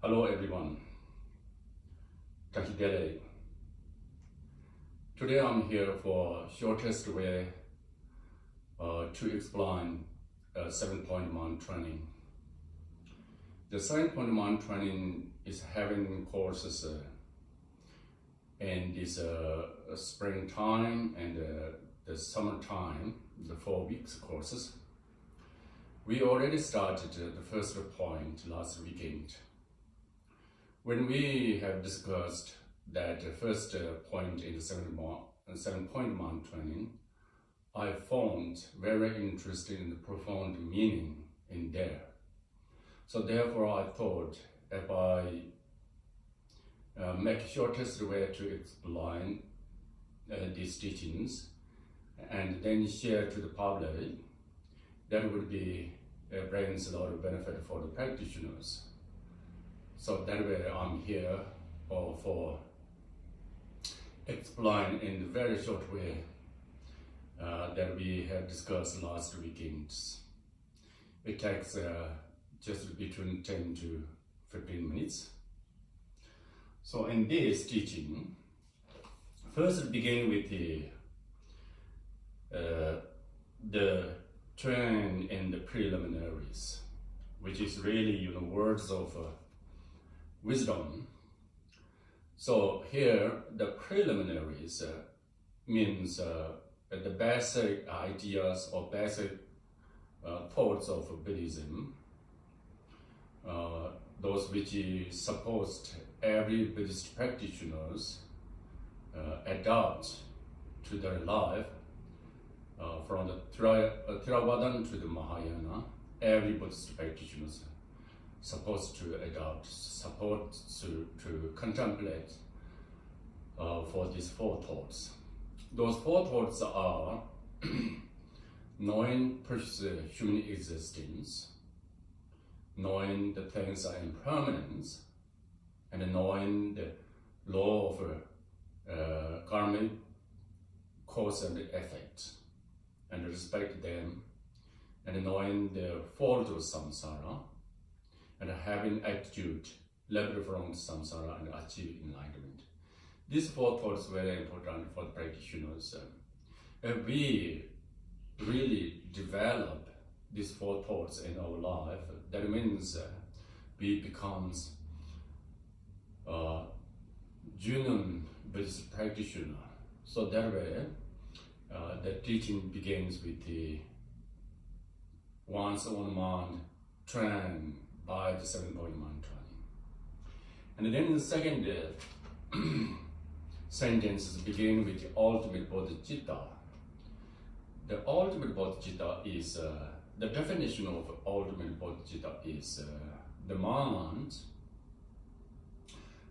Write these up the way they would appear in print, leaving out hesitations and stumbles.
Hello everyone, Tahidele. Today I'm here for shortest way to explain 7-point ment training. The 7-point ment training is having courses in this springtime and the summertime, the 4 weeks courses. We already started the first point last weekend. When we have discussed that first point in the 7-point ment training, I found very interesting and profound meaning in there. So therefore I thought if I make shortest way to explain these teachings and then share to the public, that would be brings a lot of benefit for the practitioners. So that way I'm here for explain in a very short way that we have discussed last weekend. It takes just between 10 to 15 minutes. So in this teaching, first begin with the train and the preliminaries, which is really words of wisdom. So here the preliminaries means the basic ideas or basic thoughts of Buddhism, those which is supposed every Buddhist practitioners adopt to their life, from the Theravada to the Mahayana. Every Buddhist practitioners supposed to adopt, supposed to contemplate for these 4 thoughts. Those 4 thoughts are knowing human existence, knowing the things are impermanent, and knowing the law of karmic cause and effect, and respect them, and knowing the fault of samsara, and having attitude left from samsara and achieve enlightenment. These 4 thoughts are very important for the practitioners. If we really develop these 4 thoughts in our life, that means we become genuine Buddhist practitioner. So that way, the teaching begins with the one's own mind trained by the 7-point ment training. And then the second sentences begin with the ultimate bodhicitta. The ultimate bodhicitta is, the definition of ultimate bodhicitta is the mind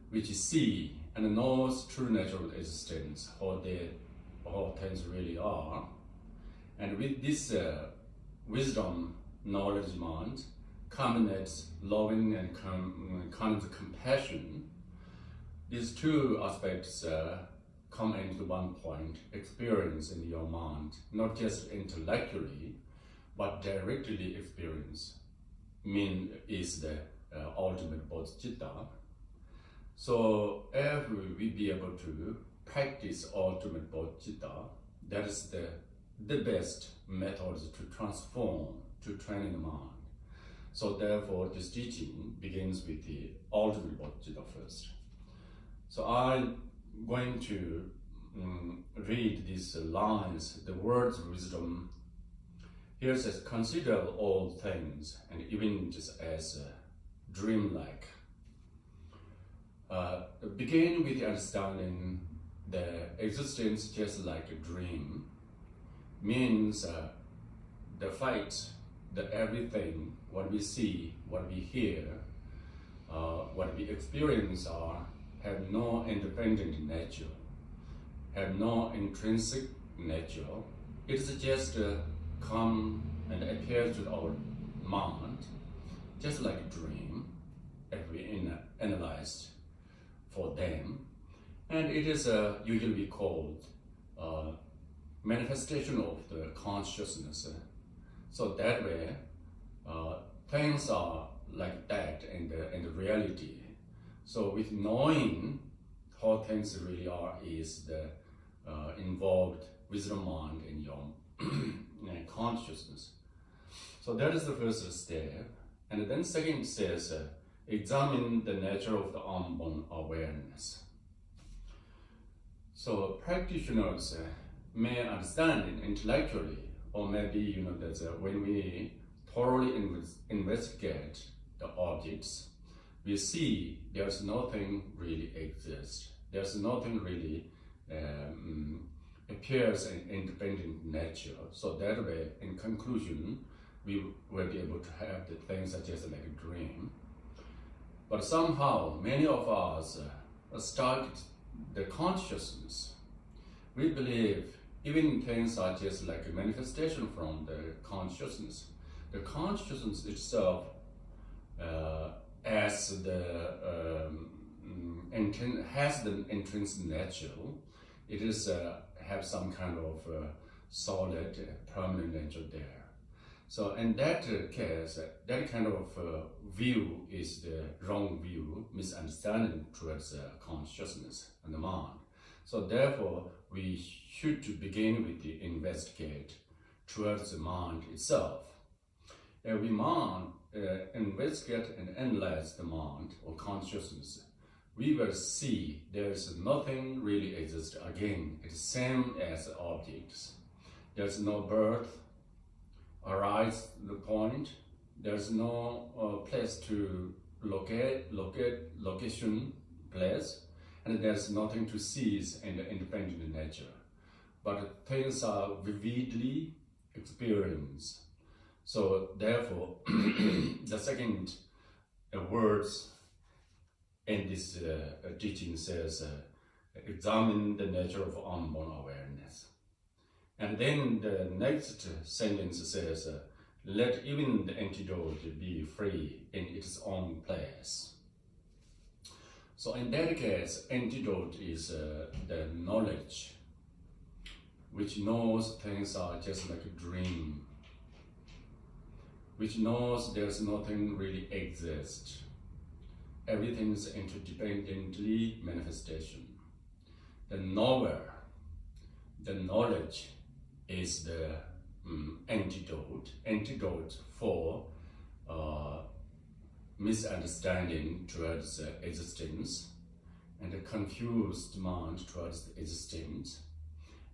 which see and knows true nature of existence, how things really are. And with this wisdom, knowledge mind, culminates loving and kind of compassion. These 2 aspects come into one point, experience in your mind, not just intellectually, but directly experience, is the ultimate bodhicitta. So if we be able to practice ultimate bodhicitta, that is the best method to transform, to train the mind. So therefore, this teaching begins with the ultimate bodhicitta first. So I'm going to read these lines, the words of wisdom. Here it says, consider all things, and even just as dreamlike. Begin with the understanding the existence just like a dream, means the fact that everything, what we see, what we hear, what we experience have no independent nature, have no intrinsic nature. It is just come and appear to our mind, just like a dream, if we analyzed for them. And it is usually called manifestation of the consciousness. So that way, things are like that in the reality. So with knowing how things really are is the involved wisdom mind in your consciousness. So that is the first step. And then second says, examine the nature of the unborn awareness. So practitioners may understand it intellectually, or maybe that when we thoroughly investigate the objects, we see there's nothing really exists. There's nothing really appears in independent nature. So that way, in conclusion, we will be able to have the things such as like a dream. But somehow, many of us start the consciousness. We believe even things such as like a manifestation from the consciousness. The consciousness itself has the intrinsic nature. It is have some kind of solid, permanent nature there. So in that case, that kind of view is the wrong view, misunderstanding towards consciousness and the mind. So therefore, we should begin with the investigate towards the mind itself. Every mind investigate and analyze the mind or consciousness, we will see there is nothing really exists. Again, it's same as objects. There's no birth, arise the point. There's no place to location place, and there's nothing to seize in the independent nature. But things are vividly experienced. So therefore, the second words in this teaching says, examine the nature of unborn awareness. And then the next sentence says, let even the antidote be free in its own place. So in that case, antidote is the knowledge, which knows things are just like a dream, which knows there's nothing really exists. Everything is interdependently manifestation. The knower, the knowledge is the antidote for misunderstanding towards existence, and a confused mind towards the existence,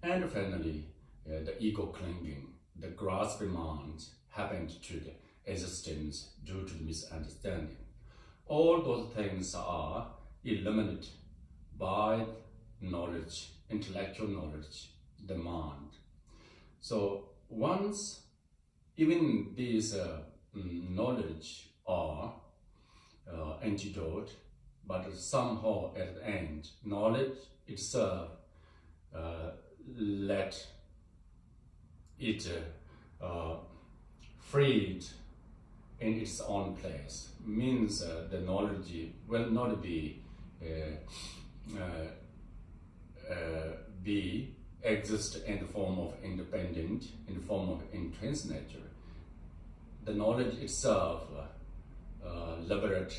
and finally the ego clinging, the grasping mind happened to the existence due to the misunderstanding. All those things are eliminated by knowledge, intellectual knowledge, the mind. So once even these knowledge are antidote, but somehow at the end, knowledge itself let it freed in its own place, means the knowledge will not be exist in the form of independent, in the form of intrinsic nature. The knowledge itself liberate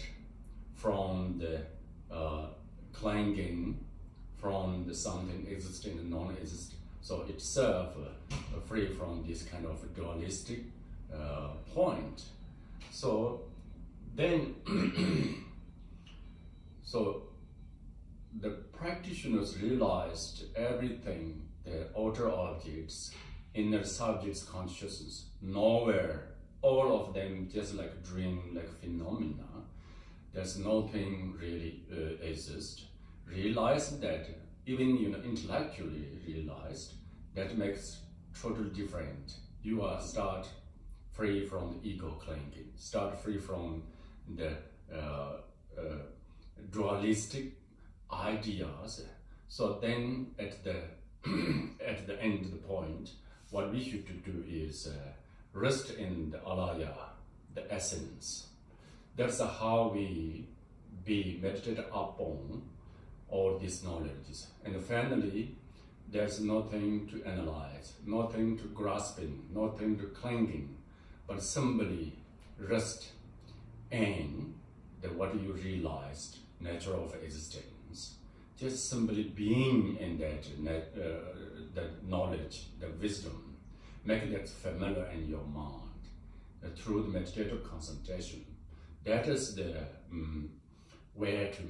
from the clinging, from the something existing and non-existent. So itself free from this kind of dualistic point. So then, so the practitioners realized everything, the outer objects, inner subjects consciousness, nowhere, all of them just like dream, like phenomena. There's nothing really exists. Realized that, even intellectually realized, that makes totally different. You are start free from the ego clinging, start free from the dualistic ideas. So then at the at the end of the point, what we should do is rest in the alaya, the essence. That's how we be meditated upon all these knowledges. And finally, there's nothing to analyze, nothing to grasping, nothing to clinging, but simply rest and what you realized, nature of existence, just simply being in that knowledge, the wisdom, make that familiar in your mind through the meditative concentration. That is the where to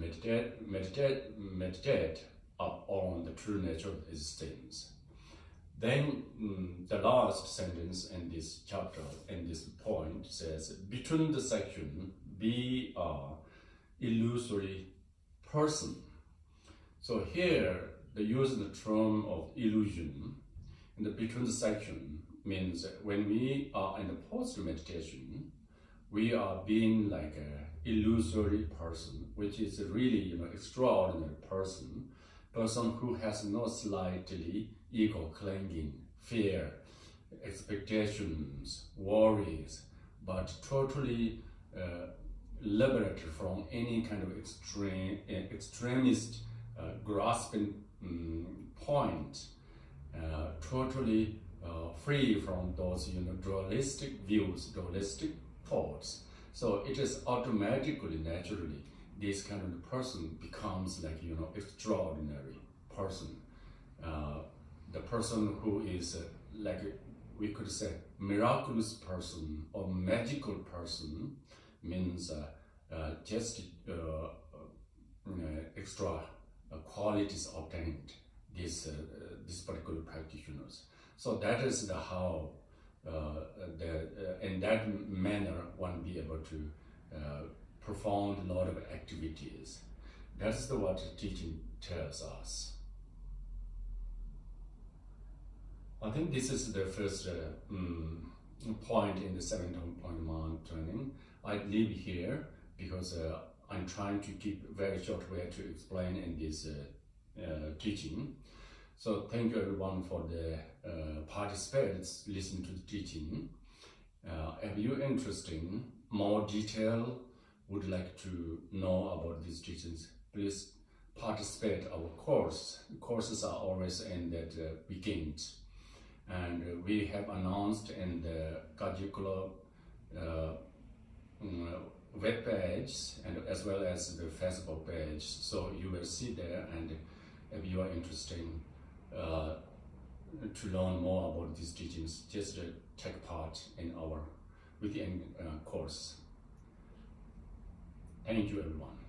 meditate on the true nature of existence. Then the last sentence in this chapter, in this point, says, between the section, be a illusory person. So here, the use of the term of illusion in the between the section means that when we are in the posture meditation, we are being like an illusory person, which is a really extraordinary person who has no slightly ego clinging, fear, expectations, worries, but totally liberated from any kind of extremist grasping point, totally free from those dualistic views, dualistic thoughts. So it is automatically, naturally, this kind of person becomes like extraordinary person. The person who is like we could say miraculous person or magical person means just extra qualities obtained this particular practitioners. So that is the how in that manner one be able to perform a lot of activities. That's what the teaching tells us. I think this is the first point in the 7.1 training. I leave here because I'm trying to keep a very short way to explain in this teaching. So thank you everyone for the participants listening to the teaching. If you're interested in more detail, would like to know about these teachings, please participate our course. Courses are always in that beginning. And we have announced in the curriculum web page and as well as the Facebook page. So you will see there, and if you are interested to learn more about these teachings, just take part in our within course. Thank you everyone.